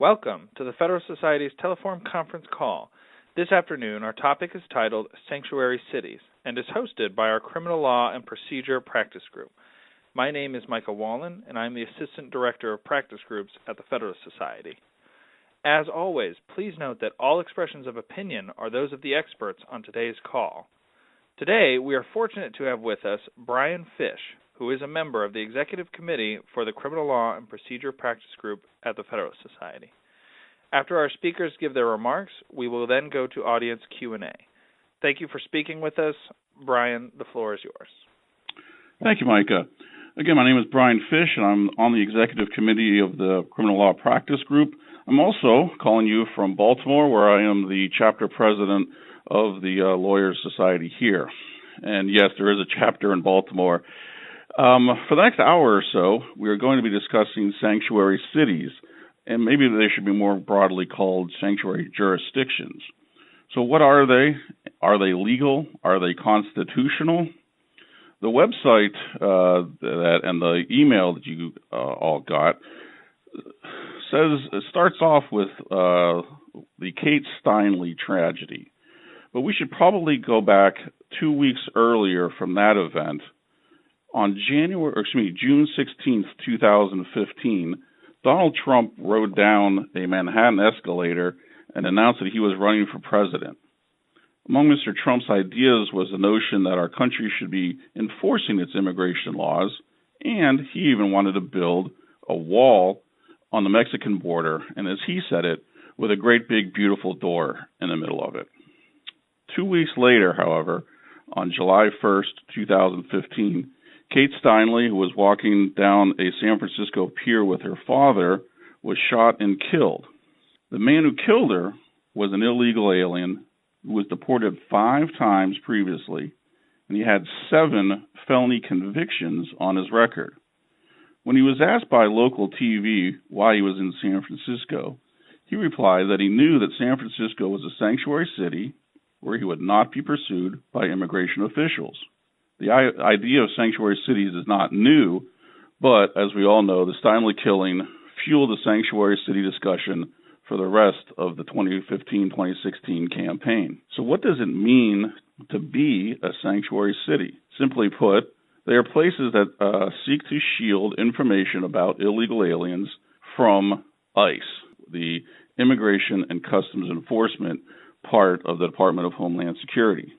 Welcome to the Federalist Society's Teleforum conference call. This afternoon, our topic is titled Sanctuary Cities and is hosted by our Criminal Law and Procedure Practice Group. My name is Micah Wallen, and I'm the Assistant Director of Practice Groups at the Federalist Society. As always, please note that all expressions of opinion are those of the experts on today's call. Today, we are fortunate to have with us Brian Fish, who is a member of the Executive Committee for the Criminal Law and Procedure Practice Group at the Federalist Society. After our speakers give their remarks, we will then go to audience Q&A. Thank you for speaking with us. Brian, the floor is yours. Thank you, Micah. Again, my name is Brian Fish, and I'm on the Executive Committee of the Criminal Law Practice Group. I'm also calling you from Baltimore, where I am the chapter president of the Lawyers Society here. And yes, there is a chapter in Baltimore. For the next hour or so, we are going to be discussing sanctuary cities, and maybe they should be more broadly called sanctuary jurisdictions. So what are they? Are they legal? Are they constitutional? The website and the email that you all got starts off with the Kate Steinle tragedy. But we should probably go back 2 weeks earlier from that event. On June 16th, 2015, Donald Trump rode down a Manhattan escalator and announced that he was running for president. Among Mr. Trump's ideas was the notion that our country should be enforcing its immigration laws, and he even wanted to build a wall on the Mexican border, and as he said it, with a great big beautiful door in the middle of it. 2 weeks later, however, on July 1st, 2015, Kate Steinle, who was walking down a San Francisco pier with her father, was shot and killed. The man who killed her was an illegal alien who was deported 5 times previously, and he had 7 felony convictions on his record. When he was asked by local TV why he was in San Francisco, he replied that he knew that San Francisco was a sanctuary city where he would not be pursued by immigration officials. The idea of sanctuary cities is not new, but as we all know, the Steinle killing fueled the sanctuary city discussion for the rest of the 2015-2016 campaign. So what does it mean to be a sanctuary city? Simply put, they are places that seek to shield information about illegal aliens from ICE, the Immigration and Customs Enforcement part of the Department of Homeland Security.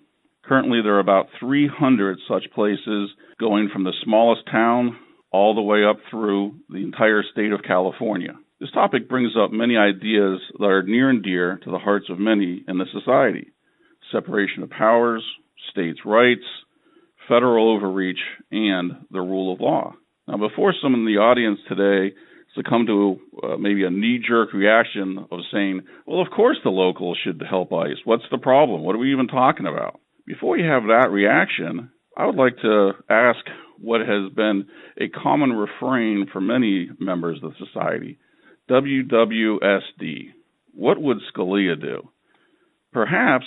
Currently, there are about 300 such places, going from the smallest town all the way up through the entire state of California. This topic brings up many ideas that are near and dear to the hearts of many in the society: separation of powers, states' rights, federal overreach, and the rule of law. Now, before some in the audience today succumb to maybe a knee-jerk reaction of saying, well, of course the locals should help ICE. What's the problem? What are we even talking about? Before you have that reaction, I would like to ask what has been a common refrain for many members of the society. WWSD. What would Scalia do? Perhaps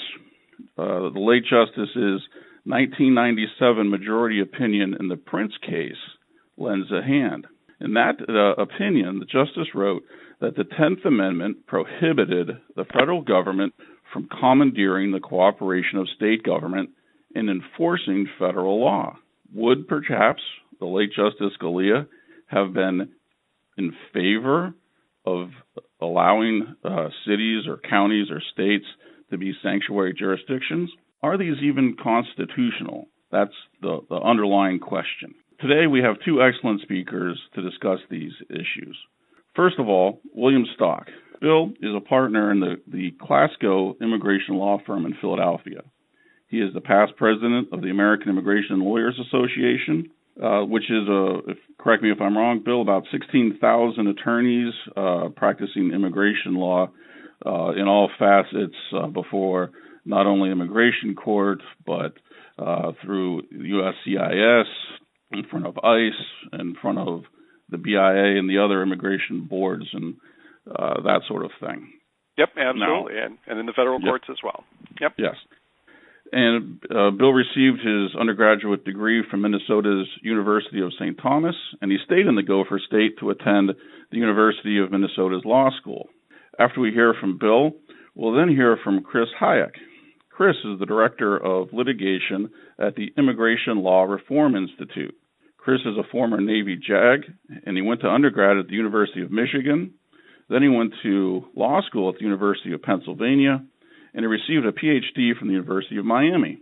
the late Justice's 1997 majority opinion in the Prince case lends a hand. In that opinion, the Justice wrote that the 10th Amendment prohibited the federal government from commandeering the cooperation of state government in enforcing federal law. Would perhaps the late Justice Scalia have been in favor of allowing cities or counties or states to be sanctuary jurisdictions? Are these even constitutional? That's the underlying question. Today we have 2 excellent speakers to discuss these issues. First of all, William Stock. Bill is a partner in the Klasko Immigration Law Firm in Philadelphia. He is the past president of the American Immigration Lawyers Association, which is, correct me if I'm wrong, Bill, about 16,000 attorneys practicing immigration law in all facets before not only immigration court, but through USCIS, in front of ICE, in front of the BIA and the other immigration boards and that sort of thing. Yep, absolutely, and in the federal courts as well. Yep. Yes. And Bill received his undergraduate degree from Minnesota's University of St. Thomas, and he stayed in the Gopher State to attend the University of Minnesota's law school. After we hear from Bill, we'll then hear from Chris Hajec. Chris is the Director of Litigation at the Immigration Law Reform Institute. Chris is a former Navy JAG, and he went to undergrad at the University of Michigan. Then he went to law school at the University of Pennsylvania, and he received a PhD from the University of Miami.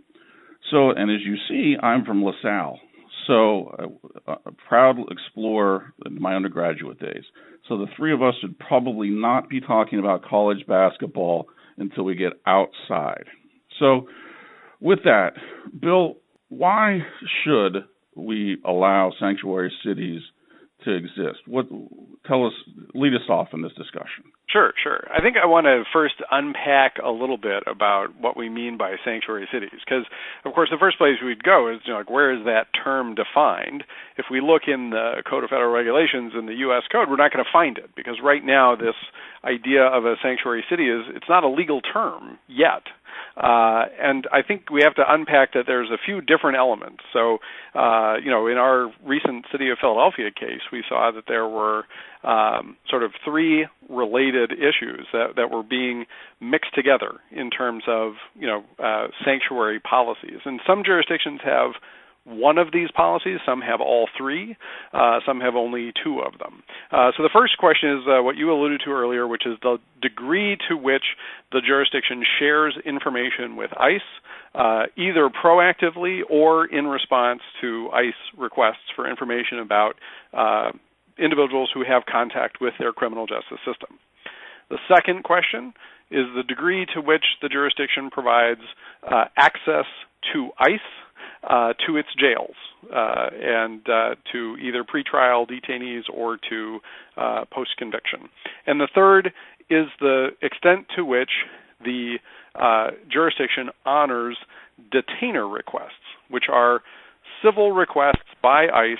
And as you see, I'm from LaSalle, so a proud explorer in my undergraduate days. So the three of us should probably not be talking about college basketball until we get outside. So with that, Bill, why should we allow sanctuary cities to exist? Lead us off in this discussion. Sure. I think I want to first unpack a little bit about what we mean by sanctuary cities, because, of course, the first place we'd go is, where is that term defined? If we look in the Code of Federal Regulations in the U.S. Code, we're not going to find it, because right now this idea of a sanctuary city it's not a legal term yet. And I think we have to unpack that there's a few different elements. So, in our recent City of Philadelphia case, we saw that there were sort of three related issues that were being mixed together in terms of, sanctuary policies. And some jurisdictions have one of these policies, some have all three, some have only two of them. So the first question is what you alluded to earlier, which is the degree to which the jurisdiction shares information with ICE, either proactively or in response to ICE requests for information about individuals who have contact with their criminal justice system. The second question is the degree to which the jurisdiction provides access to ICE to its jails and to either pretrial detainees or to post-conviction. And the third is the extent to which the jurisdiction honors detainer requests, which are civil requests by ICE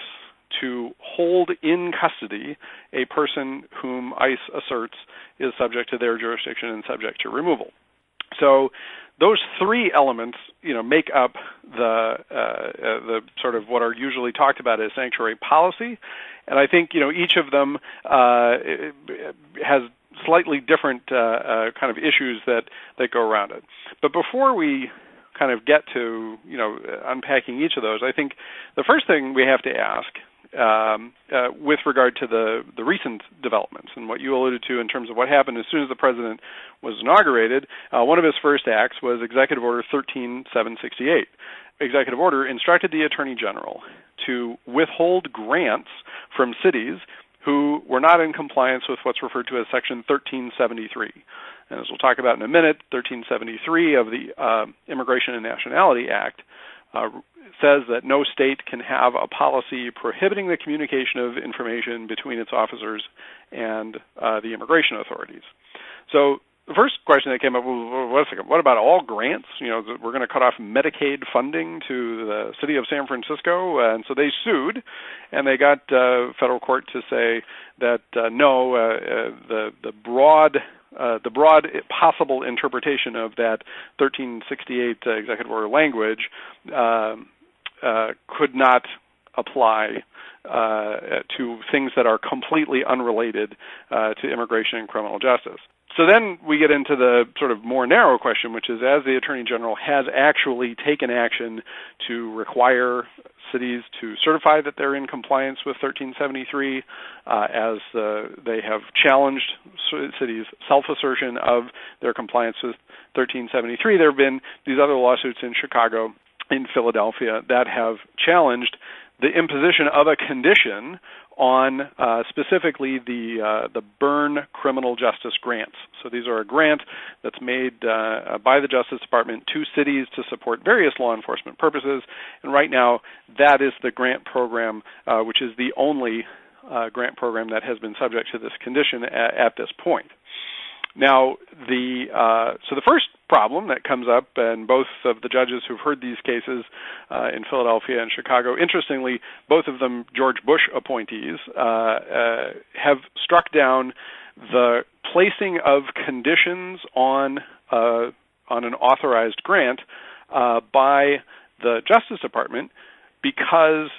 to hold in custody a person whom ICE asserts is subject to their jurisdiction and subject to removal. So those three elements, make up the sort of what are usually talked about as sanctuary policy, and I think each of them has slightly different kind of issues that go around it. But before we kind of get to unpacking each of those, I think the first thing we have to ask with regard to the recent developments and what you alluded to in terms of what happened as soon as the president was inaugurated, one of his first acts was Executive Order 13768. Executive Order instructed the Attorney General to withhold grants from cities who were not in compliance with what's referred to as Section 1373. And as we'll talk about in a minute, 1373 of the Immigration and Nationality Act says that no state can have a policy prohibiting the communication of information between its officers and the immigration authorities. So the first question that came up was, what about all grants? We're going to cut off Medicaid funding to the city of San Francisco, and so they sued, and they got federal court to say that no, the broad possible interpretation of that 1368 executive order language could not apply to things that are completely unrelated to immigration and criminal justice. So then we get into the sort of more narrow question, which is, as the Attorney General has actually taken action to require cities to certify that they're in compliance with 1373, as they have challenged cities' self-assertion of their compliance with 1373, there have been these other lawsuits in Chicago, in Philadelphia, that have challenged the imposition of a condition on specifically the Byrne criminal justice grants. So these are a grant that's made by the Justice Department to cities to support various law enforcement purposes, and right now that is the grant program, which is the only grant program that has been subject to this condition at this point. Now, so the first problem that comes up, and both of the judges who've heard these cases in Philadelphia and Chicago, interestingly, both of them George Bush appointees, have struck down the placing of conditions on an authorized grant by the Justice Department because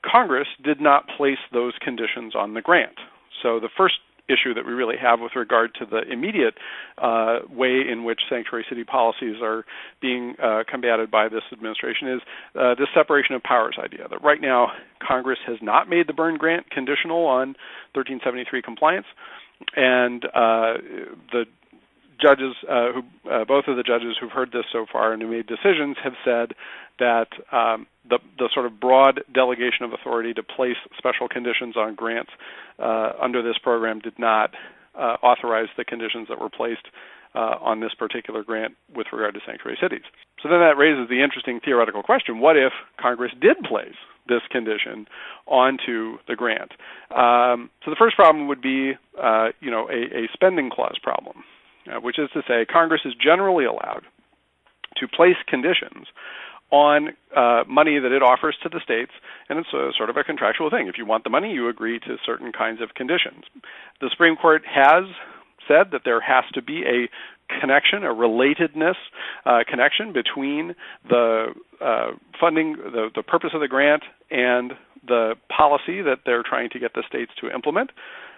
Congress did not place those conditions on the grant. So the first issue that we really have with regard to the immediate way in which sanctuary city policies are being combated by this administration is this separation of powers idea, that right now Congress has not made the Byrne grant conditional on 1373 compliance, and the judges, both of the judges who've heard this so far and who made decisions have said that the sort of broad delegation of authority to place special conditions on grants under this program did not authorize the conditions that were placed on this particular grant with regard to sanctuary cities. So then that raises the interesting theoretical question, what if Congress did place this condition onto the grant? So the first problem would be, a spending clause problem, which is to say Congress is generally allowed to place conditions on money that it offers to the states, and it's sort of a contractual thing. If you want the money, you agree to certain kinds of conditions. The Supreme Court has said that there has to be a connection, a relatedness connection between the funding, the purpose of the grant, and the policy that they're trying to get the states to implement.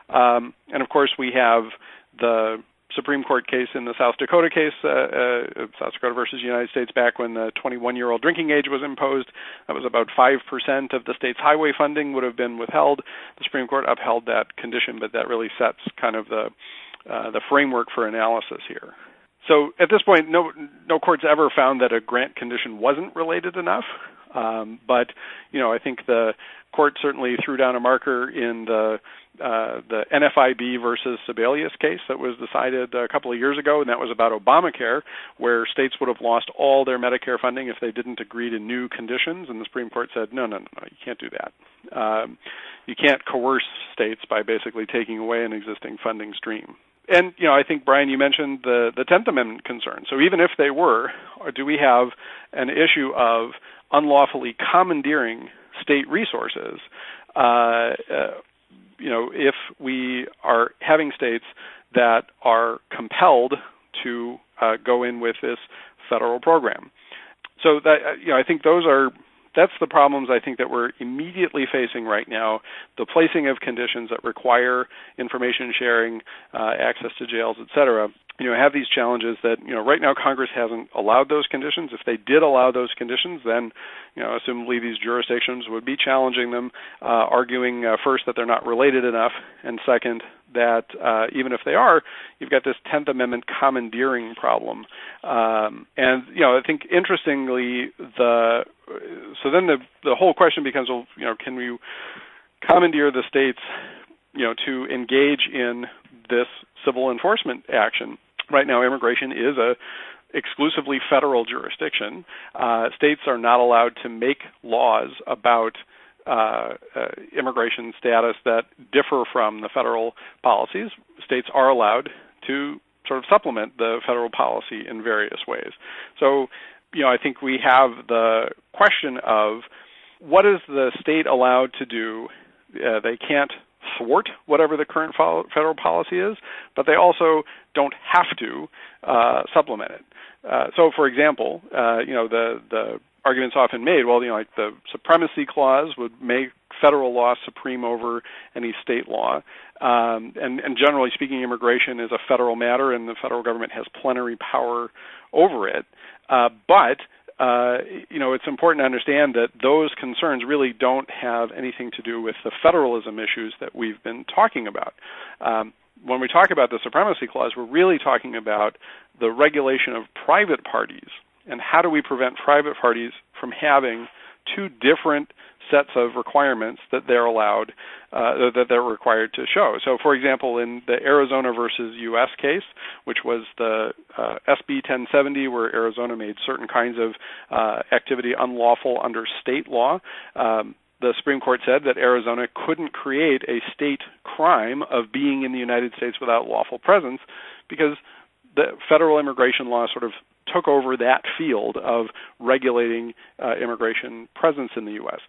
And of course, we have the Supreme Court case in the South Dakota case, South Dakota versus United States, back when the 21-year-old drinking age was imposed. That was about 5% of the state's highway funding would have been withheld. The Supreme Court upheld that condition, but that really sets kind of the framework for analysis here. So at this point, no court's ever found that a grant condition wasn't related enough. But I think the court certainly threw down a marker in the NFIB versus Sebelius case that was decided a couple of years ago, and that was about Obamacare, where states would have lost all their Medicare funding if they didn't agree to new conditions, and the Supreme Court said, no, you can't do that. You can't coerce states by basically taking away an existing funding stream. And, I think, Brian, you mentioned the 10th Amendment concern. So even if they were, do we have an issue of unlawfully commandeering state resources, if we are having states that are compelled to go in with this federal program? So that, I think that's the problems I think that we're immediately facing right now, the placing of conditions that require information sharing, access to jails, et cetera. Have these challenges that, right now Congress hasn't allowed those conditions. If they did allow those conditions, then, assumably these jurisdictions would be challenging them, arguing first that they're not related enough, and second, that even if they are, you've got this 10th Amendment commandeering problem. And, I think interestingly, so then the whole question becomes, well, can we commandeer the states, to engage in this civil enforcement action? Right now, immigration is a exclusively federal jurisdiction. States are not allowed to make laws about immigration status that differ from the federal policies. States are allowed to sort of supplement the federal policy in various ways. So, I think we have the question of what is the state allowed to do? They can't thwart whatever the current federal policy is, but they also don't have to supplement it. So, for example, the arguments often made, like the supremacy clause would make federal law supreme over any state law. And generally speaking, immigration is a federal matter, and the federal government has plenary power over it. But it's important to understand that those concerns really don't have anything to do with the federalism issues that we've been talking about. When we talk about the supremacy clause, we're really talking about the regulation of private parties, and how do we prevent private parties from having two different sets of requirements that they're allowed, that they're required to show. So, for example, in the Arizona versus U.S. case, which was the SB 1070, where Arizona made certain kinds of activity unlawful under state law, the Supreme Court said that Arizona couldn't create a state crime of being in the United States without lawful presence, because the federal immigration law sort of took over that field of regulating immigration presence in the U.S.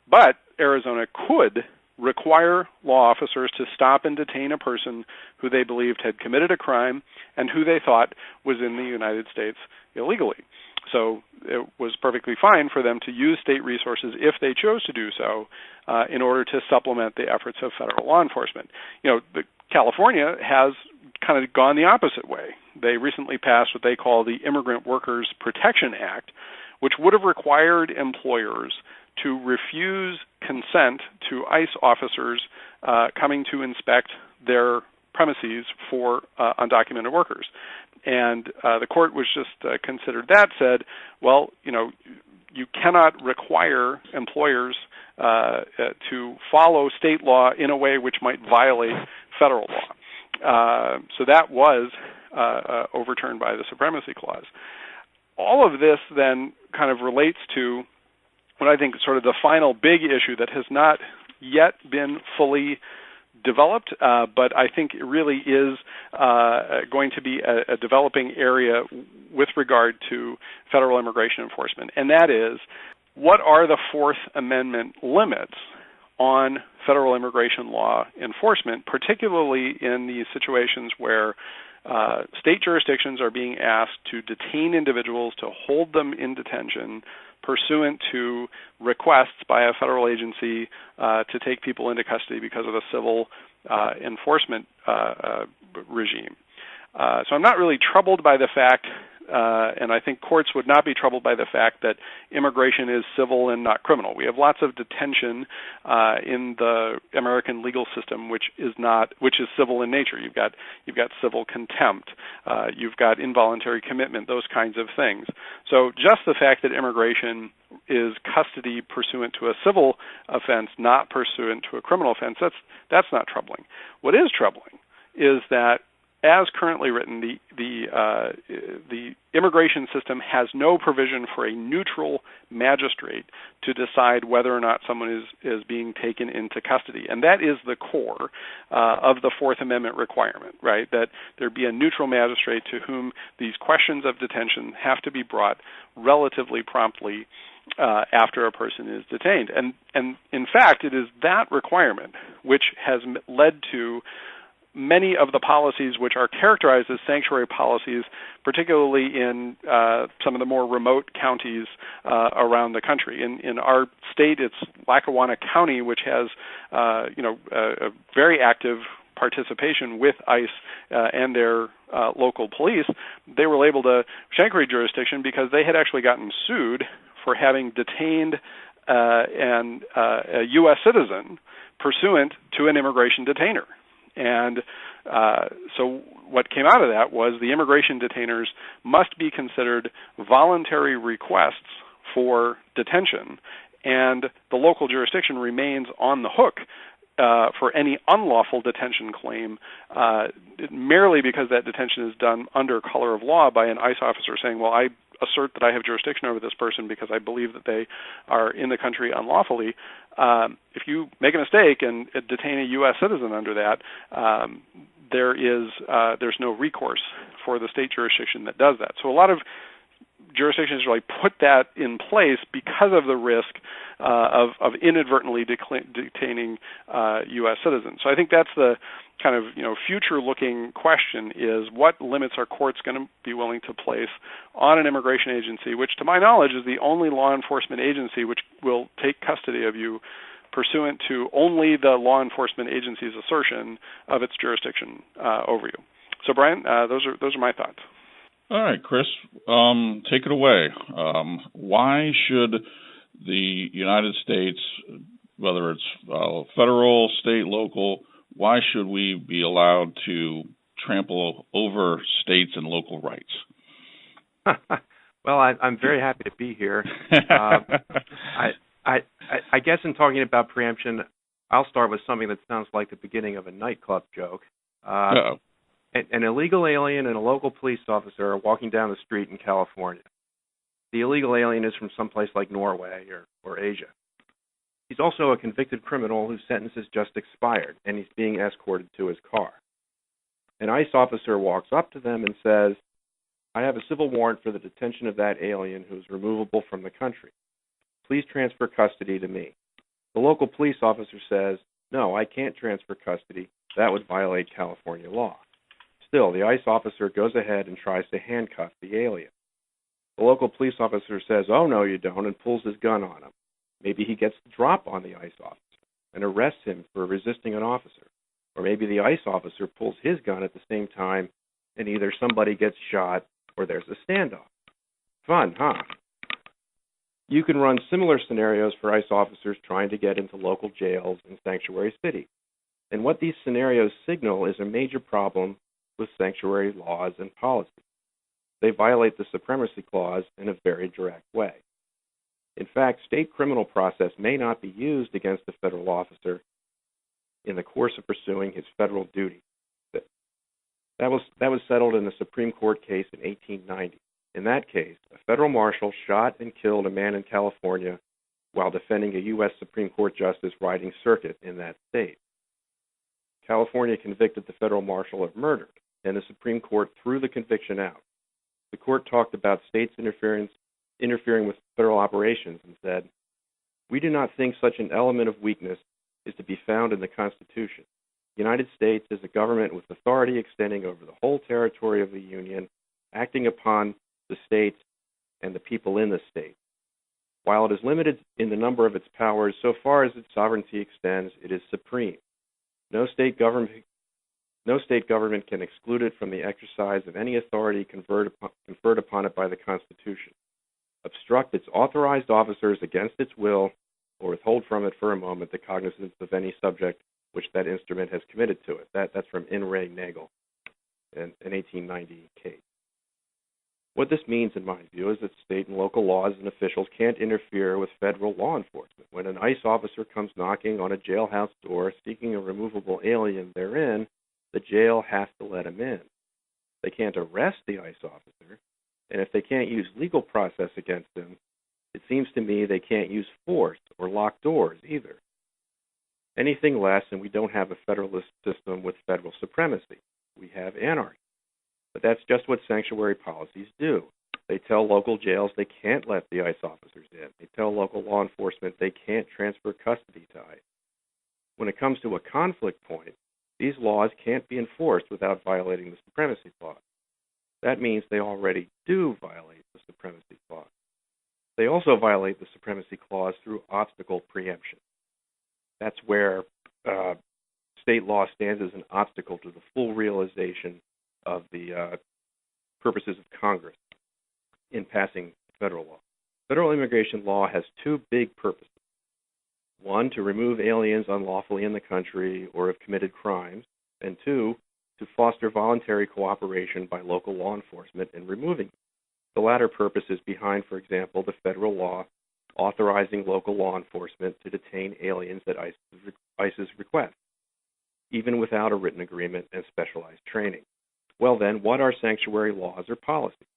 But Arizona could require law officers to stop and detain a person who they believed had committed a crime and who they thought was in the United States illegally. So it was perfectly fine for them to use state resources, if they chose to do so, in order to supplement the efforts of federal law enforcement. The California has kind of gone the opposite way. They recently passed what they call the Immigrant Workers Protection Act, which would have required employers to refuse consent to ICE officers coming to inspect their premises for undocumented workers. And the court was just considered that, said, well, you cannot require employers to follow state law in a way which might violate federal law. So that was overturned by the Supremacy Clause. All of this then kind of relates to what I think is sort of the final big issue that has not yet been fully developed, but I think it really is going to be a developing area with regard to federal immigration enforcement, and that is, what are the Fourth Amendment limits on federal immigration law enforcement, particularly in these situations where state jurisdictions are being asked to detain individuals, to hold them in detention pursuant to requests by a federal agency to take people into custody because of a civil enforcement regime. So I'm not really troubled by the fact, and I think courts would not be troubled by the fact that immigration is civil and not criminal. We have lots of detention in the American legal system, which is civil in nature. You've got civil contempt, you've got involuntary commitment, those kinds of things. So just the fact that immigration is custody pursuant to a civil offense, not pursuant to a criminal offense, that's not troubling. What is troubling is that, as currently written, the immigration system has no provision for a neutral magistrate to decide whether or not someone is being taken into custody. And that is the core of the Fourth Amendment requirement, right? That there be a neutral magistrate to whom these questions of detention have to be brought relatively promptly after a person is detained. And in fact, it is that requirement which has led to many of the policies which are characterized as sanctuary policies, particularly in some of the more remote counties around the country. In our state, it's Lackawanna County, which has a very active participation with ICE and their local police. They were labeled a sanctuary jurisdiction because they had actually gotten sued for having detained a U.S. citizen pursuant to an immigration detainer. And so what came out of that was the immigration detainers must be considered voluntary requests for detention, and the local jurisdiction remains on the hook for any unlawful detention claim merely because that detention is done under color of law by an ICE officer saying, well, I assert that I have jurisdiction over this person because I believe that they are in the country unlawfully. If you make a mistake and detain a U.S. citizen under that, there's no recourse for the state jurisdiction that does that. So a lot of jurisdictions really put that in place because of the risk of inadvertently detaining U.S. citizens. So I think that's the kind of future-looking question: is what limits are courts going to be willing to place on an immigration agency, which, to my knowledge, is the only law enforcement agency which will take custody of you pursuant to only the law enforcement agency's assertion of its jurisdiction over you. So, Brian, those are my thoughts. All right, Chris, take it away. Why should the United States, whether it's federal, state, local, why should we be allowed to trample over states and local rights? Well, I'm very happy to be here. I guess in talking about preemption, I'll start with something that sounds like the beginning of a nightclub joke. An illegal alien and a local police officer are walking down the street in California. The illegal alien is from someplace like Norway or Asia. He's also a convicted criminal whose sentence has just expired, and he's being escorted to his car. An ICE officer walks up to them and says, I have a civil warrant for the detention of that alien who is removable from the country. Please transfer custody to me. The local police officer says, no, I can't transfer custody. That would violate California law. Still, the ICE officer goes ahead and tries to handcuff the alien. The local police officer says, oh, no, you don't, and pulls his gun on him. Maybe he gets the drop on the ICE officer and arrests him for resisting an officer. Or maybe the ICE officer pulls his gun at the same time and either somebody gets shot or there's a standoff. Fun, huh? You can run similar scenarios for ICE officers trying to get into local jails in sanctuary cities. And what these scenarios signal is a major problem with sanctuary laws and policy. They violate the Supremacy Clause in a very direct way. In fact, state criminal process may not be used against a federal officer in the course of pursuing his federal duty. That was settled in a Supreme Court case in 1890. In that case, a federal marshal shot and killed a man in California while defending a U.S. Supreme Court justice riding circuit in that state. California convicted the federal marshal of murder, and the Supreme Court threw the conviction out. The court talked about states interfering with federal operations and said, "We do not think such an element of weakness is to be found in the Constitution. The United States is a government with authority extending over the whole territory of the Union, acting upon the states and the people in the state. While it is limited in the number of its powers, so far as its sovereignty extends, it is supreme. No state government can exclude it from the exercise of any authority conferred upon it by the Constitution, obstruct its authorized officers against its will, or withhold from it for a moment the cognizance of any subject which that instrument has committed to it." That's from In re Nagel, an 1890 case. What this means, in my view, is that state and local laws and officials can't interfere with federal law enforcement. When an ICE officer comes knocking on a jailhouse door seeking a removable alien therein, the jail has to let him in. They can't arrest the ICE officer, and if they can't use legal process against him, it seems to me they can't use force or lock doors either. Anything less, and we don't have a federalist system with federal supremacy. We have anarchy. But that's just what sanctuary policies do. They tell local jails they can't let the ICE officers in. They tell local law enforcement they can't transfer custody to ICE. When it comes to a conflict point, these laws can't be enforced without violating the Supremacy Clause. That means they already do violate the Supremacy Clause. They also violate the Supremacy Clause through obstacle preemption. That's where state law stands as an obstacle to the full realization of the purposes of Congress in passing federal law. Federal immigration law has two big purposes. One, to remove aliens unlawfully in the country or have committed crimes, and two, to foster voluntary cooperation by local law enforcement in removing them. The latter purpose is behind, for example, the federal law authorizing local law enforcement to detain aliens at ICE's request, even without a written agreement and specialized training. Well then, what are sanctuary laws or policies?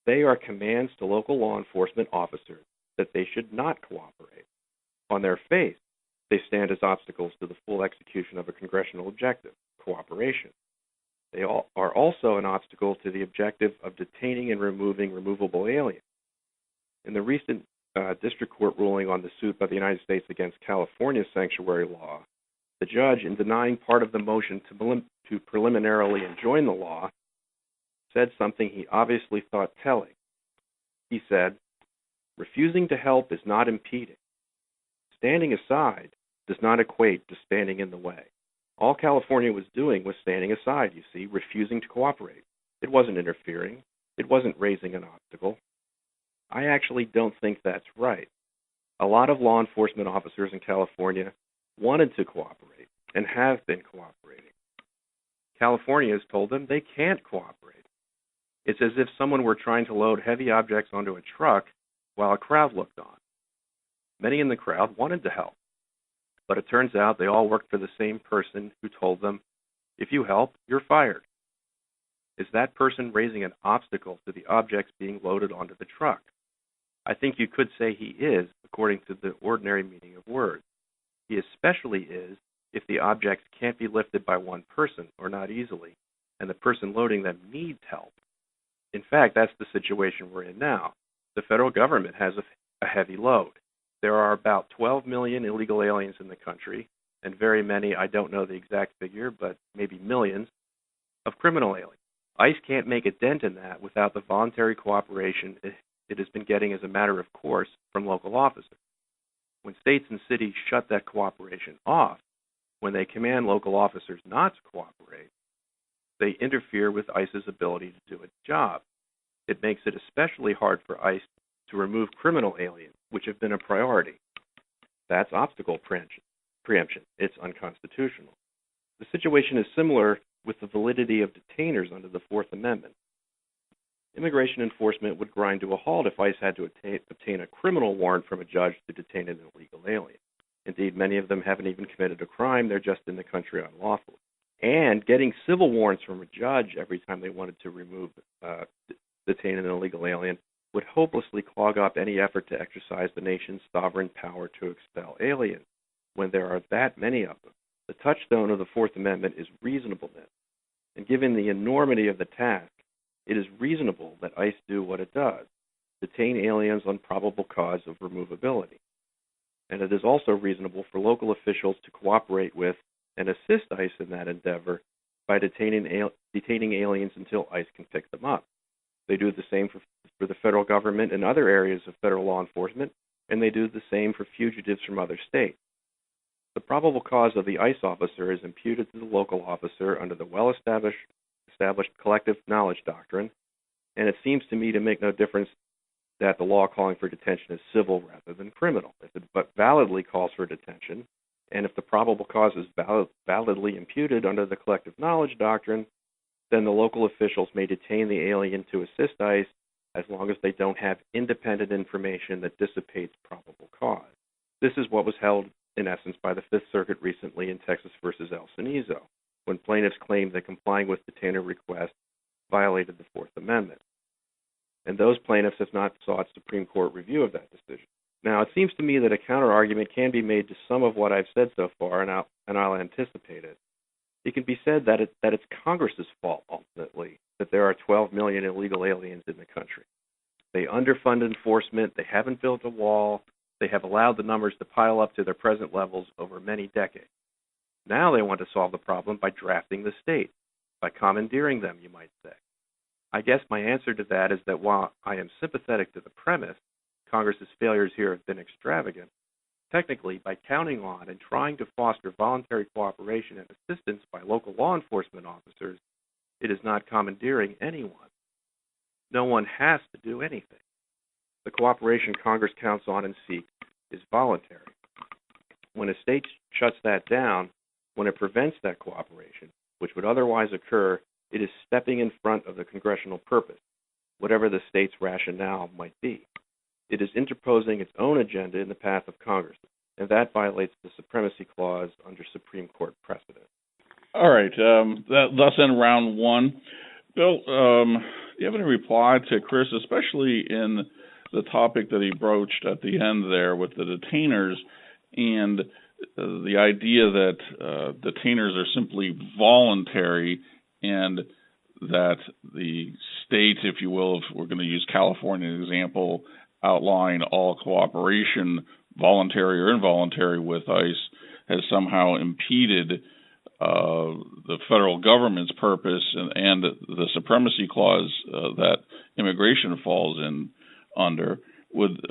They are commands to local law enforcement officers that they should not cooperate. On their face, they stand as obstacles to the full execution of a congressional objective, cooperation. They are also an obstacle to the objective of detaining and removing removable aliens. In the recent district court ruling on the suit by the United States against California's sanctuary law, the judge, in denying part of the motion to preliminarily enjoin the law, said something he obviously thought telling. He said, "Refusing to help is not impeding. Standing aside does not equate to standing in the way. All California was doing was standing aside, you see, refusing to cooperate. It wasn't interfering. It wasn't raising an obstacle." I actually don't think that's right. A lot of law enforcement officers in California wanted to cooperate and have been cooperating. California has told them they can't cooperate. It's as if someone were trying to load heavy objects onto a truck while a crowd looked on. Many in the crowd wanted to help, but it turns out they all worked for the same person who told them, "If you help, you're fired." Is that person raising an obstacle to the objects being loaded onto the truck? I think you could say he is, according to the ordinary meaning of words. He especially is if the objects can't be lifted by one person or not easily, and the person loading them needs help. In fact, that's the situation we're in now. The federal government has a heavy load. There are about 12 million illegal aliens in the country, and very many, I don't know the exact figure, but maybe millions, of criminal aliens. ICE can't make a dent in that without the voluntary cooperation it has been getting as a matter of course from local officers. When states and cities shut that cooperation off, When they command local officers not to cooperate, they interfere with ICE's ability to do its job. It makes it especially hard for ICE to remove criminal aliens, which have been a priority. That's obstacle preemption. It's unconstitutional. The situation is similar with the validity of detainers under the Fourth Amendment. Immigration enforcement would grind to a halt if ICE had to obtain a criminal warrant from a judge to detain an illegal alien. Indeed, many of them haven't even committed a crime, they're just in the country unlawfully. And getting civil warrants from a judge every time they wanted to detain an illegal alien would hopelessly clog up any effort to exercise the nation's sovereign power to expel aliens, when there are that many of them. The touchstone of the Fourth Amendment is reasonableness. And given the enormity of the task, it is reasonable that ICE do what it does, detain aliens on probable cause of removability. And it is also reasonable for local officials to cooperate with and assist ICE in that endeavor by detaining aliens until ICE can pick them up. They do the same for the federal government and other areas of federal law enforcement, and they do the same for fugitives from other states. The probable cause of the ICE officer is imputed to the local officer under the well-established collective knowledge doctrine, and it seems to me to make no difference that the law calling for detention is civil rather than criminal. If it but validly calls for detention, and if the probable cause is validly imputed under the collective knowledge doctrine, then the local officials may detain the alien to assist ICE as long as they don't have independent information that dissipates probable cause. This is what was held, in essence, by the Fifth Circuit recently in Texas versus El Cenizo, when plaintiffs claimed that complying with detainer requests violated the Fourth Amendment. And those plaintiffs have not sought Supreme Court review of that decision. Now, it seems to me that a counter-argument can be made to some of what I've said so far, and I'll anticipate it. It can be said that it's Congress's fault, ultimately, that there are 12 million illegal aliens in the country. They underfund enforcement, they haven't built a wall, they have allowed the numbers to pile up to their present levels over many decades. Now they want to solve the problem by drafting the state, by commandeering them, you might say. I guess my answer to that is that while I am sympathetic to the premise, Congress's failures here have been extravagant, technically, by counting on and trying to foster voluntary cooperation and assistance by local law enforcement officers, it is not commandeering anyone. No one has to do anything. The cooperation Congress counts on and seeks is voluntary. When a state shuts that down, when it prevents that cooperation, which would otherwise occur, it is stepping in front of the congressional purpose, whatever the state's rationale might be. It is interposing its own agenda in the path of Congress, and that violates the Supremacy Clause under Supreme Court precedent. All right, thus in round one. Bill, do you have any reply to Chris, especially in the topic that he broached at the end there with the detainers and the idea that detainers are simply voluntary and that the state, if you will, if we're going to use California as an example, outline all cooperation, voluntary or involuntary, with ICE, has somehow impeded the federal government's purpose and the Supremacy Clause that immigration falls in under. Would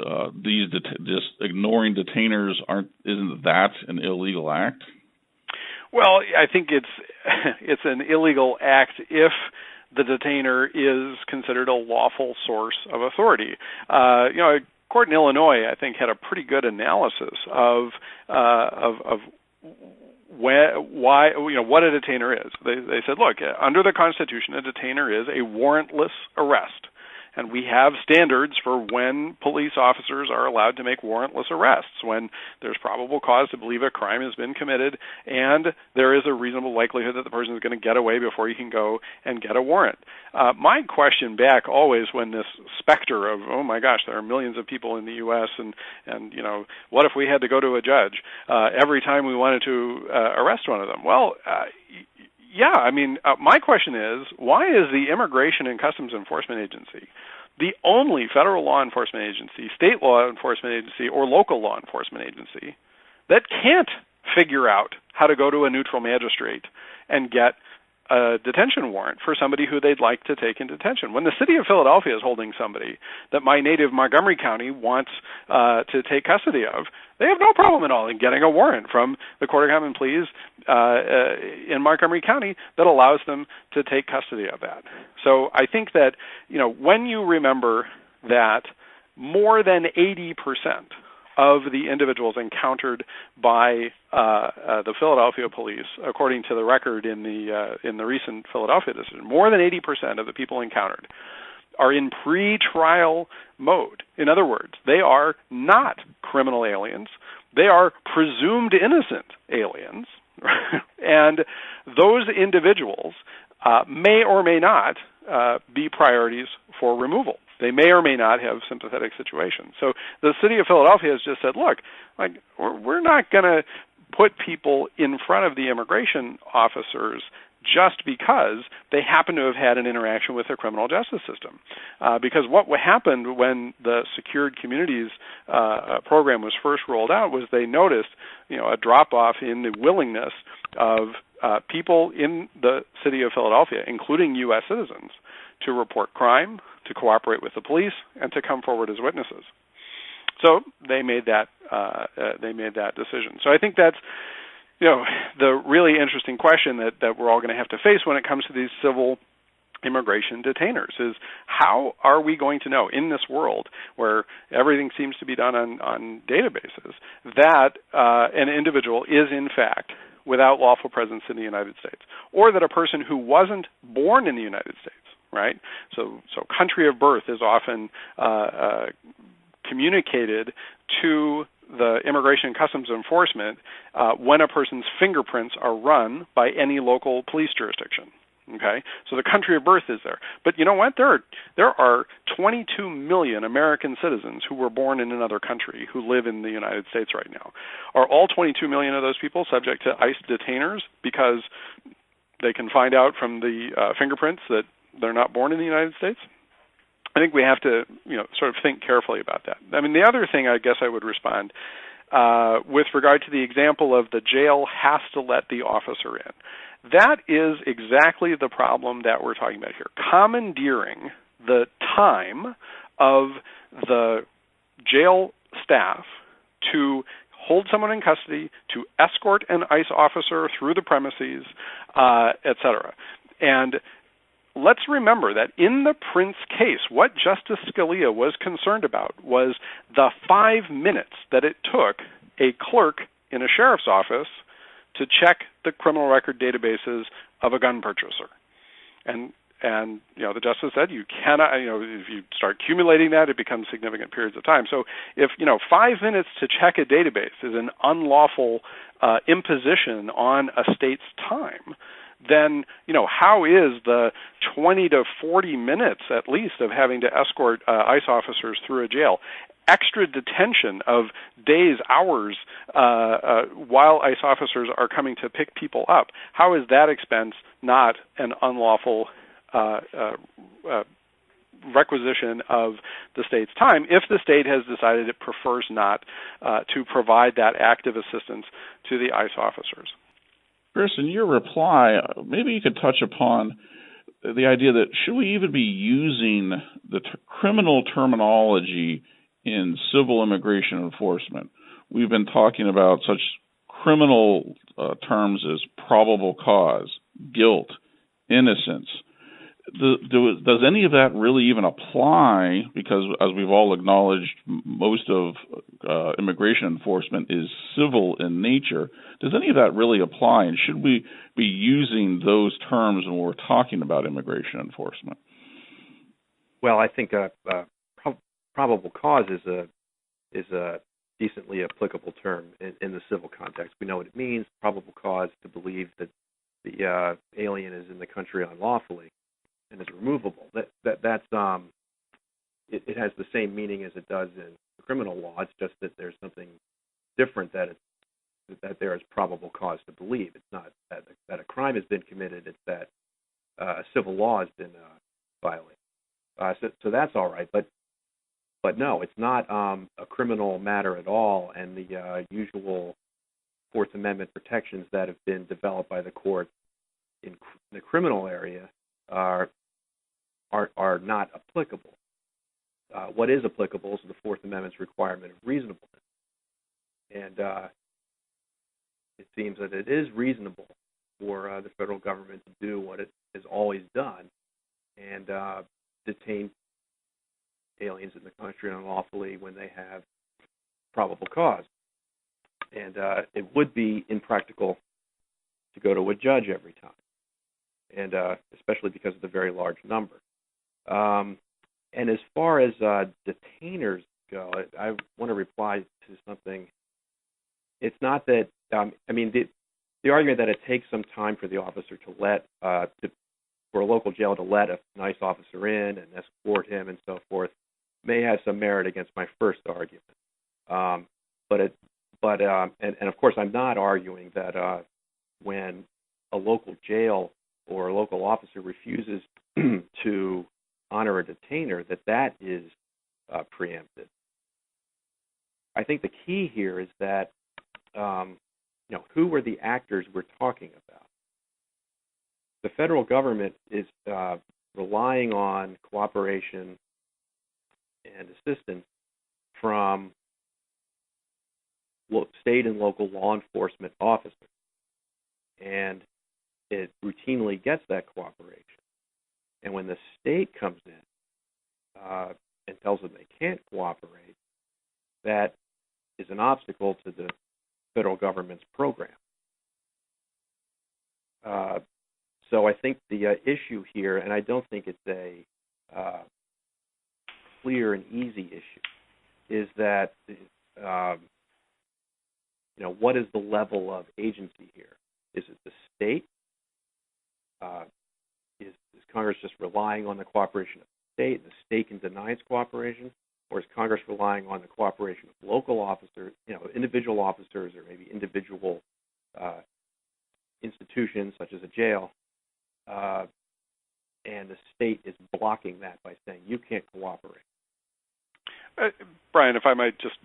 these just ignoring detainers isn't that an illegal act? Well, I think it's an illegal act if the detainer is considered a lawful source of authority. A court in Illinois, I think, had a pretty good analysis of why what a detainer is. They said, look, under the Constitution, a detainer is a warrantless arrest. And we have standards for when police officers are allowed to make warrantless arrests, when there's probable cause to believe a crime has been committed and there is a reasonable likelihood that the person is going to get away before you can go and get a warrant. My question back always when this specter of, oh my gosh, there are millions of people in the U.S. and what if we had to go to a judge every time we wanted to arrest one of them? Well, my question is, why is the Immigration and Customs Enforcement Agency the only federal law enforcement agency, state law enforcement agency, or local law enforcement agency that can't figure out how to go to a neutral magistrate and get a detention warrant for somebody who they'd like to take into detention. When the city of Philadelphia is holding somebody that my native Montgomery County wants to take custody of, they have no problem at all in getting a warrant from the Court of Common Pleas in Montgomery County that allows them to take custody of that. So I think that, when you remember that more than 80% of the individuals encountered by the Philadelphia police, according to the record in the recent Philadelphia decision, more than 80% of the people encountered are in pre-trial mode. In other words, they are not criminal aliens. They are presumed innocent aliens. And those individuals may or may not be priorities for removal. They may or may not have sympathetic situations. So the city of Philadelphia has just said, look, we're not going to put people in front of the immigration officers just because they happen to have had an interaction with the criminal justice system. Because what happened when the Secured Communities program was first rolled out was they noticed, a drop-off in the willingness of people in the city of Philadelphia, including U.S. citizens, to report crime, to cooperate with the police, and to come forward as witnesses. So they made that decision. So I think that's the really interesting question that we're all going to have to face when it comes to these civil immigration detainers is how are we going to know in this world where everything seems to be done on databases that an individual is in fact without lawful presence in the United States, or that a person who wasn't born in the United States, right? So country of birth is often communicated to the Immigration and Customs Enforcement when a person's fingerprints are run by any local police jurisdiction. Okay, so the country of birth is there. But you know what? There are 22 million American citizens who were born in another country who live in the United States right now. Are all 22 million of those people subject to ICE detainers because they can find out from the fingerprints that they're not born in the United States? I think we have to, sort of think carefully about that. I mean, the other thing I guess I would respond with regard to the example of the jail has to let the officer in. That is exactly the problem that we're talking about here. Commandeering the time of the jail staff to hold someone in custody, to escort an ICE officer through the premises, et cetera. And let's remember that in the Prince case, what Justice Scalia was concerned about was the 5 minutes that it took a clerk in a sheriff's office to check the criminal record databases of a gun purchaser. And the justice said you cannot, if you start accumulating that, it becomes significant periods of time. So if, 5 minutes to check a database is an unlawful imposition on a state's time, then, how is the 20 to 40 minutes at least of having to escort ICE officers through a jail, extra detention of days, hours, while ICE officers are coming to pick people up, how is that expense not an unlawful requisition of the state's time if the state has decided it prefers not to provide that active assistance to the ICE officers? Chris, in your reply, maybe you could touch upon the idea that should we even be using the criminal terminology in civil immigration enforcement? We've been talking about such criminal terms as probable cause, guilt, innocence. Does any of that really even apply? Because as we've all acknowledged, most of immigration enforcement is civil in nature. Does any of that really apply? And should we be using those terms when we're talking about immigration enforcement? Well, I think probable cause is a decently applicable term in the civil context. We know what it means. Probable cause to believe that the alien is in the country unlawfully and is removable. That's it has the same meaning as it does in criminal law. It's just that there's something different that there is probable cause to believe. It's not that a crime has been committed. It's that a civil law has been violated. So that's all right. But no, it's not a criminal matter at all. And the usual Fourth Amendment protections that have been developed by the court in the criminal area are not applicable. What is applicable is the Fourth Amendment's requirement of reasonableness. And it seems that it is reasonable for the federal government to do what it has always done and detain aliens in the country unlawfully when they have probable cause. And it would be impractical to go to a judge every time, and especially because of the very large number. And as far as detainers go, I want to reply to something. It's not that, the argument that it takes some time for the officer to for a local jail to let a nice officer in and escort him and so forth may have some merit against my first argument. And of course, I'm not arguing that when a local jail or a local officer refuses to honor a detainer, that is preempted. I think the key here is that who are the actors we're talking about? The federal government is relying on cooperation and assistance from state and local law enforcement officers, and it routinely gets that cooperation. And when the state comes in and tells them they can't cooperate, that is an obstacle to the federal government's program. So I think the issue here, and I don't think it's a clear and easy issue, is that what is the level of agency here? Is it the state? Is Congress just relying on the cooperation of the state, and the state can deny its cooperation? Or is Congress relying on the cooperation of local officers, individual officers, or maybe individual institutions such as a jail, and the state is blocking that by saying you can't cooperate? Brian, if I might just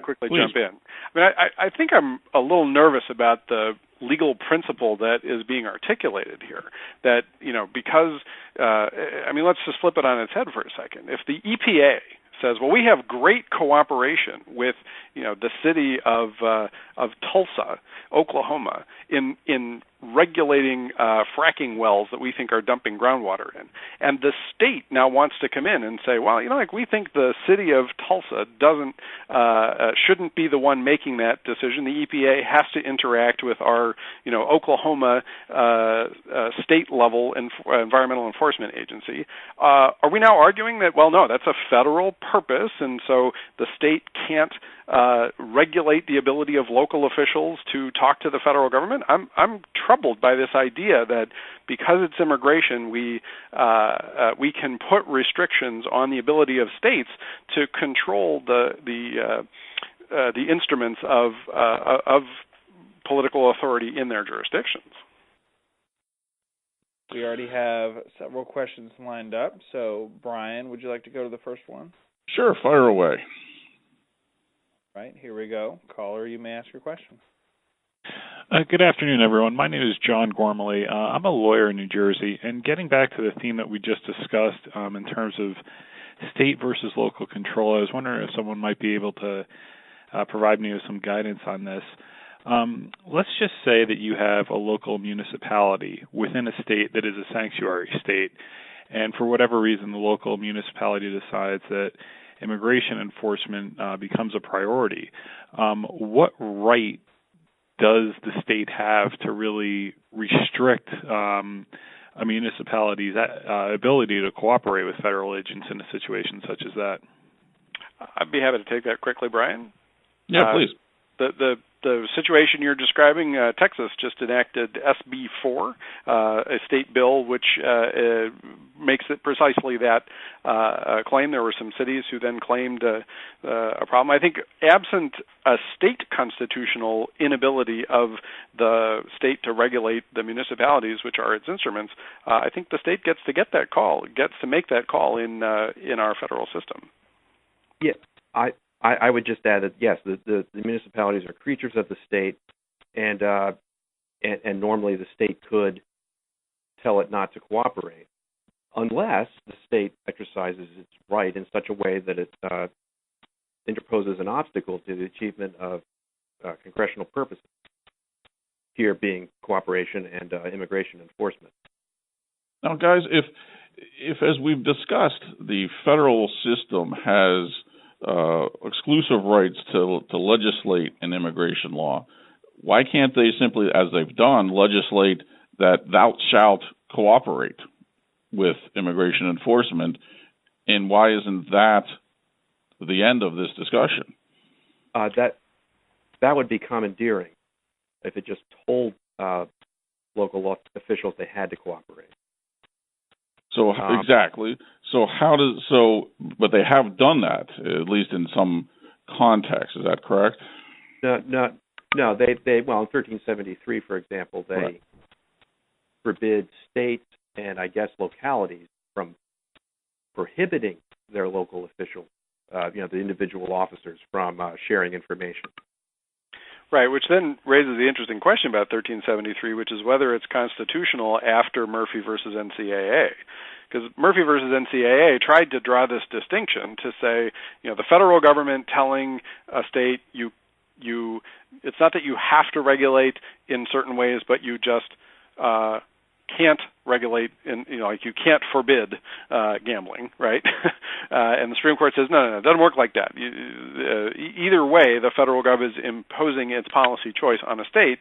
quickly please jump in. I think I'm a little nervous about the legal principle that is being articulated here. That, because, let's just flip it on its head for a second. If the EPA says, well, we have great cooperation with, the city of Tulsa, Oklahoma, in regulating fracking wells that we think are dumping groundwater in, and the state now wants to come in and say, well, we think the city of Tulsa shouldn't be the one making that decision. The EPA has to interact with our, Oklahoma state level environmental enforcement agency. Are we now arguing that, well, no, that's a federal purpose, and so the state can't regulate the ability of local officials to talk to the federal government? I'm troubled by this idea that because it's immigration, we can put restrictions on the ability of states to control the instruments of political authority in their jurisdictions. We already have several questions lined up. So, Brian, would you like to go to the first one? Sure, fire away. Right, here we go. Caller, you may ask your question. Good afternoon, everyone. My name is John Gormley. I'm a lawyer in New Jersey, and getting back to the theme that we just discussed in terms of state versus local control, I was wondering if someone might be able to provide me with some guidance on this. Let's just say that you have a local municipality within a state that is a sanctuary state, and for whatever reason, the local municipality decides that immigration enforcement becomes a priority. What right does the state have to really restrict a municipality's ability to cooperate with federal agents in a situation such as that? I'd be happy to take that quickly, Brian. Yeah, please. The situation you're describing, Texas just enacted SB 4, a state bill which makes it precisely that claim. There were some cities who then claimed a problem. I think absent a state constitutional inability of the state to regulate the municipalities, which are its instruments, I think the state gets to make that call in our federal system. Yeah, I would just add that yes, the municipalities are creatures of the state, and normally the state could tell it not to cooperate, unless the state exercises its right in such a way that it interposes an obstacle to the achievement of congressional purposes, here being cooperation and immigration enforcement. Now, guys, if as we've discussed, the federal system has exclusive rights to legislate an immigration law, why can't they simply, as they've done, legislate that thou shalt cooperate with immigration enforcement? And why isn't that the end of this discussion? That would be commandeering if it just told local law officials they had to cooperate. So exactly. So but they have done that, at least in some context. Is that correct? No. They in 1373, for example, they forbid states and I guess localities from prohibiting their local officials, the individual officers, from sharing information. Right, which then raises the interesting question about 1373, which is whether it's constitutional after Murphy versus NCAA. Because Murphy versus NCAA tried to draw this distinction to say, the federal government telling a state it's not that you have to regulate in certain ways, but you just can't regulate you can't forbid gambling, right? And the Supreme Court says no, it doesn't work like that. Either way, the federal government is imposing its policy choice on a state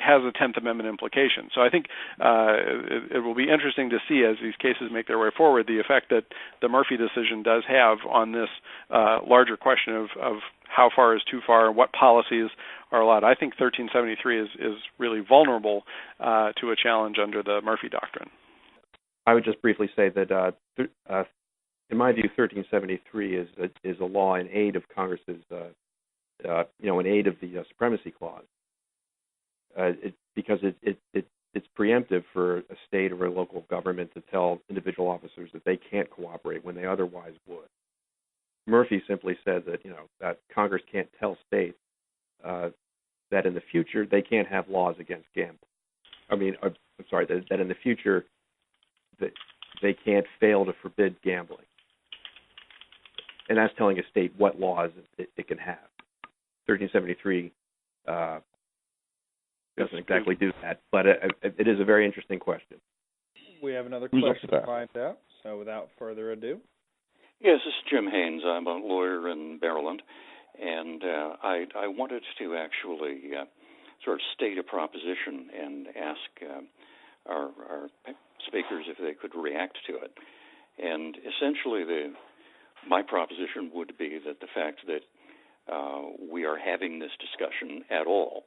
has a 10th Amendment implication. So I think it will be interesting to see as these cases make their way forward the effect that the Murphy decision does have on this larger question of how far is too far and what policies are allowed. I think 1373 is really vulnerable to a challenge under the Murphy doctrine. I would just briefly say that, in my view, 1373 is a law in aid of Congress's, in aid of the Supremacy Clause, because it's preemptive for a state or a local government to tell individual officers that they can't cooperate when they otherwise would. Murphy simply said that that Congress can't tell states that in the future they can't have laws against gambling. That in the future that they can't fail to forbid gambling, and that's telling a state what laws it can have. 1373 doesn't exactly do that, but it is a very interesting question. We have another question to find out. So without further ado. Yes, this is Jim Haynes. I'm a lawyer in Maryland, and I wanted to actually sort of state a proposition and ask our speakers if they could react to it. And essentially, my proposition would be that the fact that we are having this discussion at all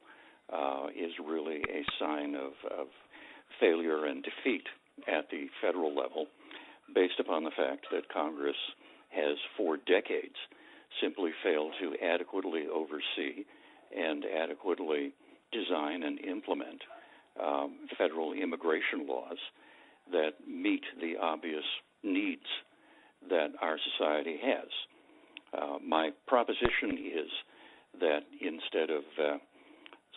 is really a sign of failure and defeat at the federal level, based upon the fact that Congress has for decades simply failed to adequately oversee and adequately design and implement federal immigration laws that meet the obvious needs that our society has. My proposition is that instead of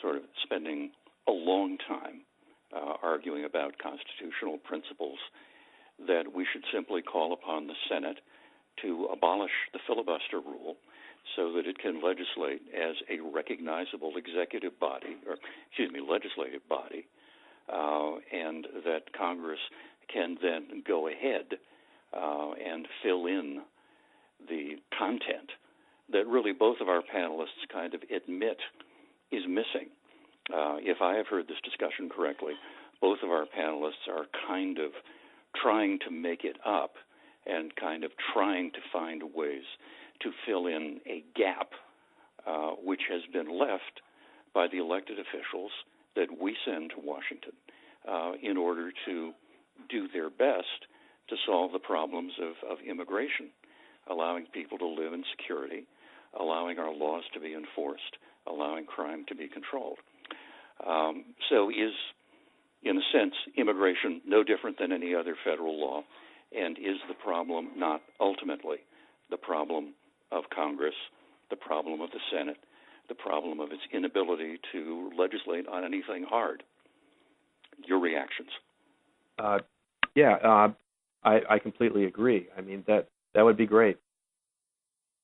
sort of spending a long time arguing about constitutional principles, that we should simply call upon the Senate to abolish the filibuster rule so that it can legislate as a recognizable legislative body, and that Congress can then go ahead and fill in the content that really both of our panelists kind of admit is missing. If I have heard this discussion correctly, both of our panelists are kind of trying to make it up and kind of trying to find ways to fill in a gap which has been left by the elected officials that we send to Washington in order to do their best to solve the problems of immigration, allowing people to live in security, allowing our laws to be enforced, allowing crime to be controlled. So is, in a sense, immigration no different than any other federal law? And is the problem not ultimately the problem of Congress, the problem of the Senate, the problem of its inability to legislate on anything hard? Your reactions? I completely agree. I mean, that would be great.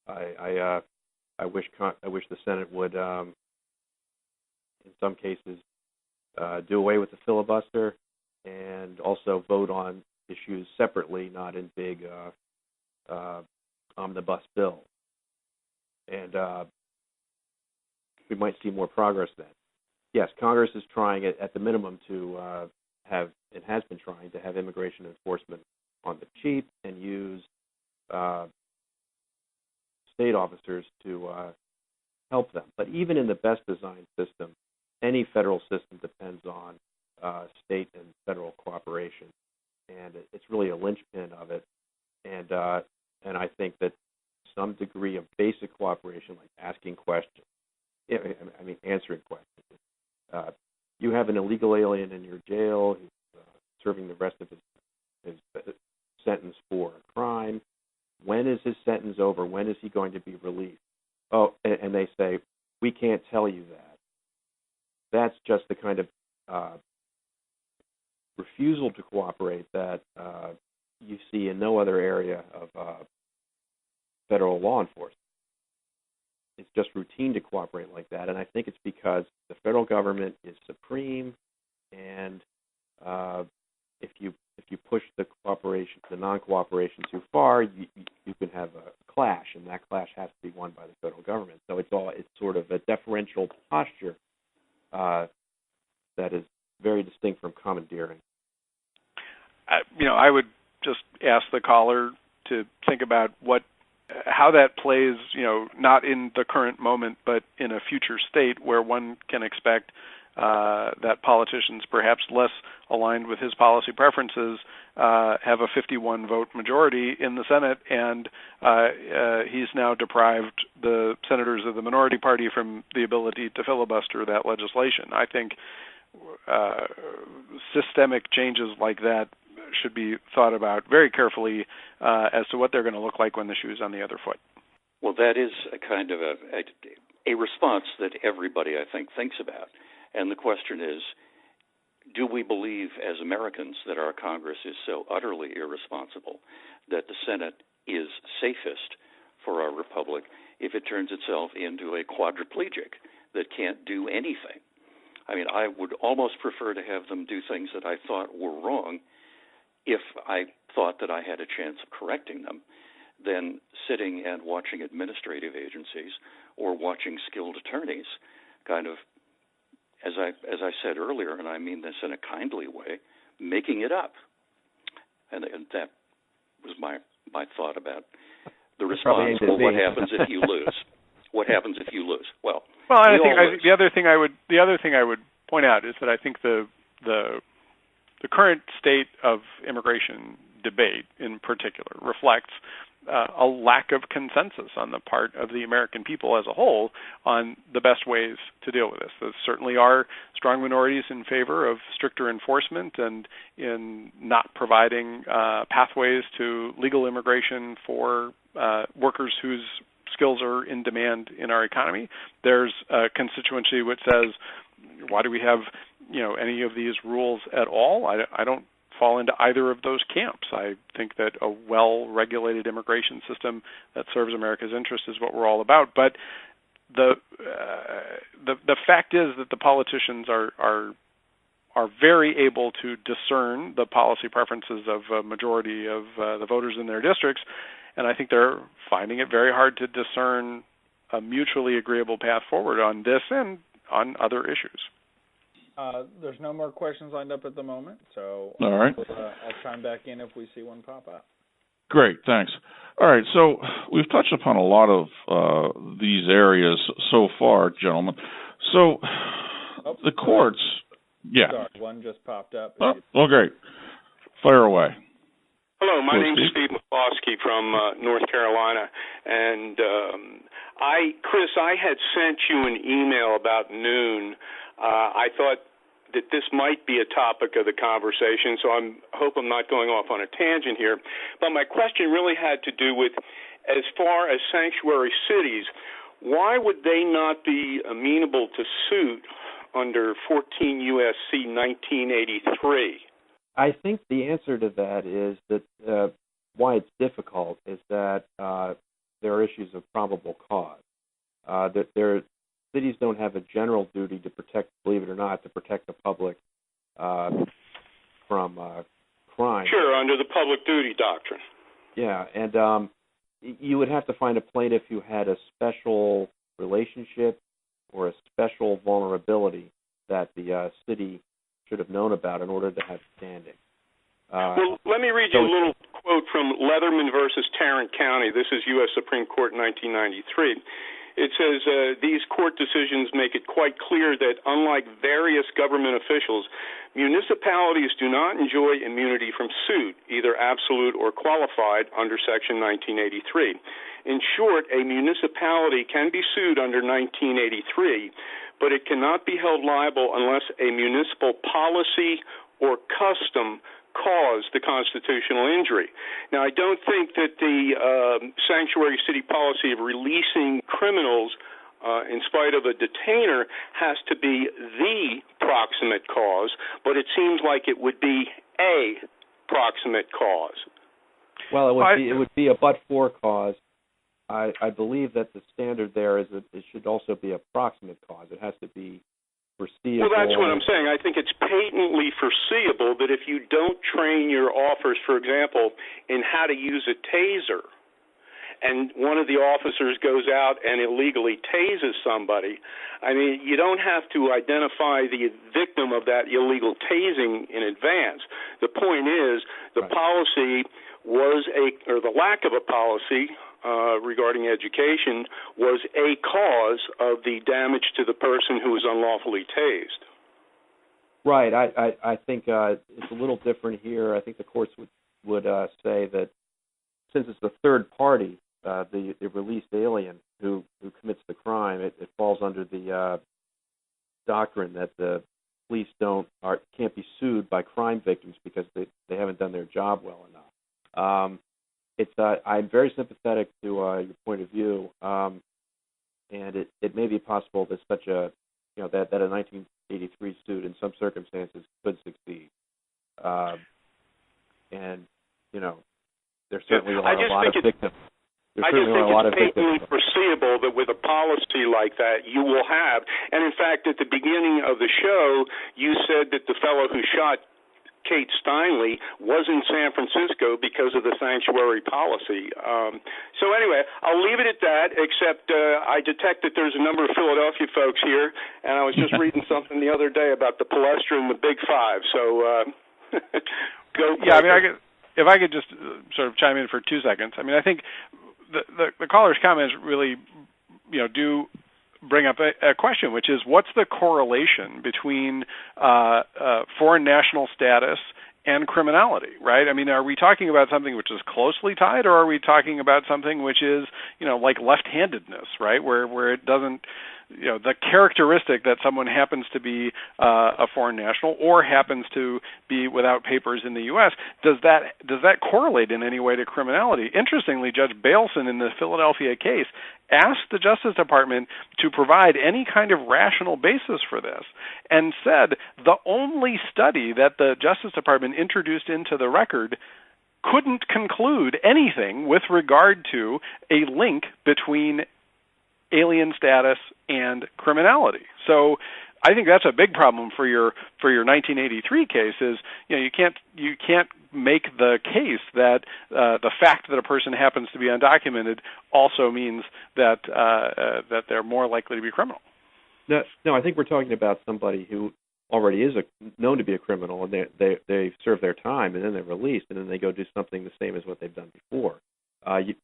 I wish the Senate would, in some cases, do away with the filibuster and also vote on issues separately, not in big omnibus bills. And we might see more progress then. Yes, Congress is trying at the minimum to have, and has been trying to have immigration enforcement on the cheap and use state officers to help them. But even in the best designed system, any federal system depends on state and federal cooperation, and it's really a linchpin of it. And I think that some degree of basic cooperation, like asking questions, answering questions. You have an illegal alien in your jail who's serving the rest of his sentence for a crime. When is his sentence over? When is he going to be released? Oh, and they say, we can't tell you that. That's just the kind of refusal to cooperate that you see in no other area of federal law enforcement. It's just routine to cooperate like that, and I think it's because the federal government is supreme, and if you push the non-cooperation too far, you can have a clash, and that clash has to be won by the federal government. So it's sort of a deferential posture that is very distinct from commandeering. I would just ask the caller to think about how that plays, not in the current moment, but in a future state where one can expect that politicians, perhaps less aligned with his policy preferences, have a 51-vote majority in the Senate, and he's now deprived the senators of the minority party from the ability to filibuster that legislation. I think systemic changes like that should be thought about very carefully as to what they're going to look like when the shoe's on the other foot. Well, that is a kind of a response that everybody, I think, thinks about. And the question is, do we believe as Americans that our Congress is so utterly irresponsible that the Senate is safest for our republic if it turns itself into a quadriplegic that can't do anything? I mean, I would almost prefer to have them do things that I thought were wrong if I thought that I had a chance of correcting them than sitting and watching administrative agencies or watching skilled attorneys kind of, as I said earlier, and I mean this in a kindly way, making it up. And that was my thought about the response. Well, what happens if you lose? What happens if you lose? Well, I think the other thing I would point out is that I think the current state of immigration debate, in particular, reflects a lack of consensus on the part of the American people as a whole on the best ways to deal with this. There certainly are strong minorities in favor of stricter enforcement and in not providing pathways to legal immigration for workers whose skills are in demand in our economy. There's a constituency which says, why do we have any of these rules at all? I don't fall into either of those camps. I think that a well-regulated immigration system that serves America's interests is what we're all about. But the fact is that the politicians are very able to discern the policy preferences of a majority of the voters in their districts, and I think they're finding it very hard to discern a mutually agreeable path forward on this and on other issues. There's no more questions lined up at the moment, so all right. I'll chime back in if we see one pop up. Great, thanks. All right, so we've touched upon a lot of these areas so far, gentlemen. So the courts, yeah. Sorry, one just popped up. Oh, well, great. Fire away. Hello, my name is Steve McCloskey from North Carolina, and Chris, I had sent you an email about noon. I thought that this might be a topic of the conversation, so I hope I'm not going off on a tangent here. But my question really had to do with, as far as sanctuary cities, why would they not be amenable to suit under 14 U.S.C. 1983? I think the answer to that is that why it's difficult is that there are issues of probable cause. That cities don't have a general duty to protect, believe it or not, to protect the public from crime. Sure, under the public duty doctrine. Yeah, and you would have to find a plaintiff who had a special relationship or a special vulnerability that the city should have known about in order to have standing. Well, let me read you a little quote from Leatherman versus Tarrant County. This is U.S. Supreme Court 1993. It says, these court decisions make it quite clear that unlike various government officials, municipalities do not enjoy immunity from suit, either absolute or qualified, under Section 1983. In short, a municipality can be sued under 1983, but it cannot be held liable unless a municipal policy or custom caused the constitutional injury. Now, I don't think that the sanctuary city policy of releasing criminals in spite of a detainer has to be the proximate cause, but it seems like it would be a proximate cause. Well, it would be a but-for cause. I believe that the standard there is that it should also be a proximate cause. It has to be foreseeable. Well, that's what I'm saying. I think it's patently foreseeable that if you don't train your officers, for example, in how to use a taser, and one of the officers goes out and illegally tases somebody, I mean, you don't have to identify the victim of that illegal tasing in advance. The point is the policy was or the lack of a policy regarding education was a cause of the damage to the person who was unlawfully tased. Right. I think it's a little different here. I think the courts would say that since it's the third party, the released alien who commits the crime, it falls under the doctrine that the police can't be sued by crime victims because they haven't done their job well enough. I'm very sympathetic to your point of view, and it may be possible that such a that a 1983 suit in some circumstances could succeed, and there's certainly a lot of victims. I just think it's patently foreseeable that with a policy like that you will have, and in fact at the beginning of the show you said that the fellow who shot Kate Steinle was in San Francisco because of the sanctuary policy. So anyway, I'll leave it at that, except I detect that there's a number of Philadelphia folks here, and I was just reading something the other day about the Palestra and the Big Five. So go. Yeah, I mean, if I could just sort of chime in for 2 seconds. I mean, I think the caller's comments really, do bring up a question, which is what's the correlation between foreign national status and criminality, right? I mean, are we talking about something which is closely tied, or are we talking about something which is, like left-handedness, right, where it doesn't, the characteristic that someone happens to be a foreign national or happens to be without papers in the U.S., does that correlate in any way to criminality? Interestingly, Judge Bailson in the Philadelphia case asked the Justice Department to provide any kind of rational basis for this and said the only study that the Justice Department introduced into the record couldn't conclude anything with regard to a link between alien status and criminality. So I think that's a big problem for your 1983 case is, you can't make the case that the fact that a person happens to be undocumented also means that they're more likely to be criminal. No, I think we're talking about somebody who already is known to be a criminal, and they serve their time, and then they're released, and then they go do something the same as what they've done before.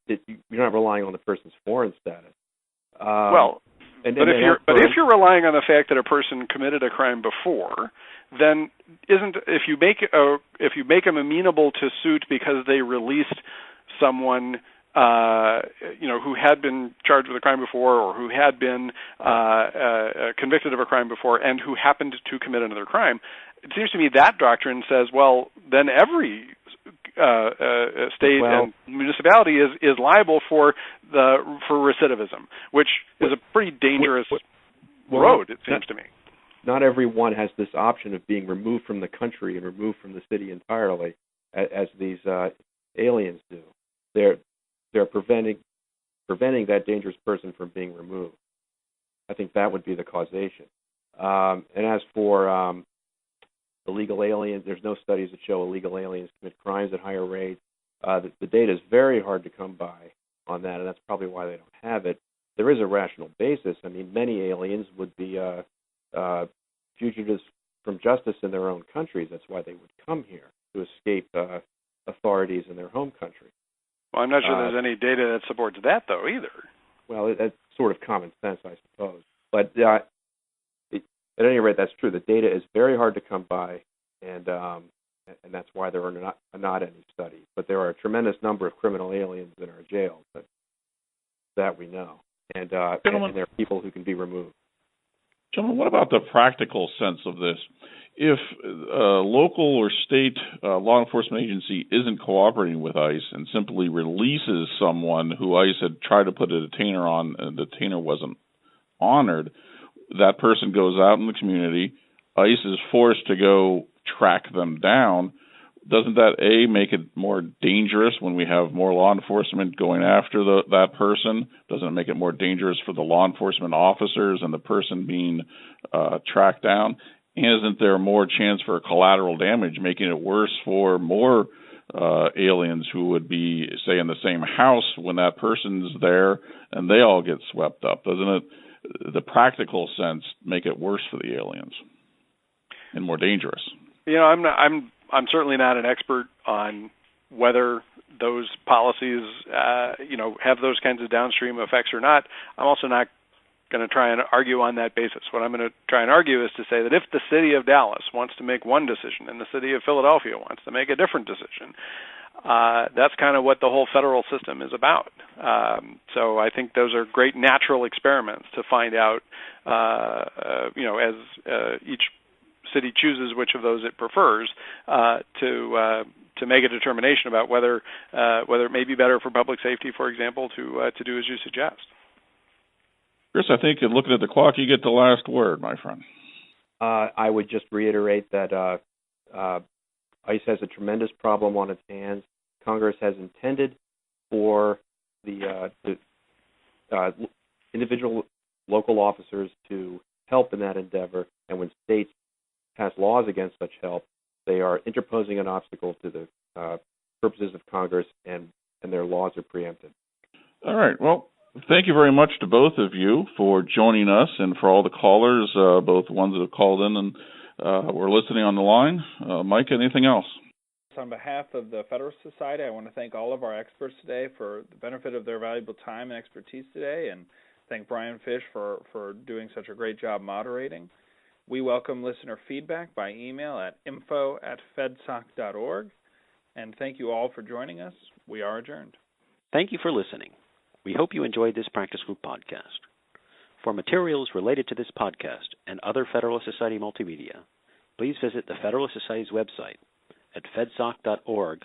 You're not relying on the person's foreign status. If you're relying on the fact that a person committed a crime before, then if you make them amenable to suit because they released someone who had been charged with a crime before or who had been convicted of a crime before and who happened to commit another crime, it seems to me that doctrine says, well, then every state and municipality is liable for recidivism, which is a pretty dangerous road, it seems to me. not everyone has this option of being removed from the country and removed from the city entirely, as these aliens do. They're preventing that dangerous person from being removed. I think that would be the causation. And as for illegal aliens, there's no studies that show illegal aliens commit crimes at higher rates. The data is very hard to come by on that, and that's probably why they don't have it. There is a rational basis. I mean, many aliens would be fugitives from justice in their own countries. That's why they would come here, to escape authorities in their home country. Well, I'm not sure there's any data that supports that, though, either. Well, that's sort of common sense, I suppose. But at any rate, that's true. The data is very hard to come by, and that's why there are not any studies. But there are a tremendous number of criminal aliens in our jails that we know, and there are people who can be removed. Gentlemen, what about the practical sense of this? If a local or state law enforcement agency isn't cooperating with ICE and simply releases someone who ICE had tried to put a detainer on and the detainer wasn't honored, that person goes out in the community, ICE is forced to go track them down. Doesn't that, A, make it more dangerous when we have more law enforcement going after that person? Doesn't it make it more dangerous for the law enforcement officers and the person being tracked down? And isn't there more chance for collateral damage, making it worse for more aliens who would be, say, in the same house when that person's there and they all get swept up? Doesn't it, the practical sense, make it worse for the aliens and more dangerous? You know, I'm certainly not an expert on whether those policies, have those kinds of downstream effects or not. I'm also not going to try and argue on that basis. What I'm going to try and argue is to say that if the city of Dallas wants to make one decision and the city of Philadelphia wants to make a different decision, that's kind of what the whole federal system is about. So I think those are great natural experiments to find out, as each city chooses which of those it prefers, to make a determination about whether it may be better for public safety, for example, to do as you suggest. Chris, I think in looking at the clock, you get the last word, my friend. I would just reiterate that ICE has a tremendous problem on its hands. Congress has intended for the individual local officers to help in that endeavor, and when states pass laws against such help, they are interposing an obstacle to the purposes of Congress, and their laws are preempted. All right. Well, thank you very much to both of you for joining us, and for all the callers, both ones that have called in and were listening on the line. Mike, anything else? On behalf of the Federalist Society, I want to thank all of our experts today for the benefit of their valuable time and expertise today, and thank Brian Fish for doing such a great job moderating. We welcome listener feedback by email at info@fedsoc.org, and thank you all for joining us. We are adjourned. Thank you for listening. We hope you enjoyed this Practice Group podcast. For materials related to this podcast and other Federalist Society multimedia, please visit the Federalist Society's website at fedsoc.org/podcast.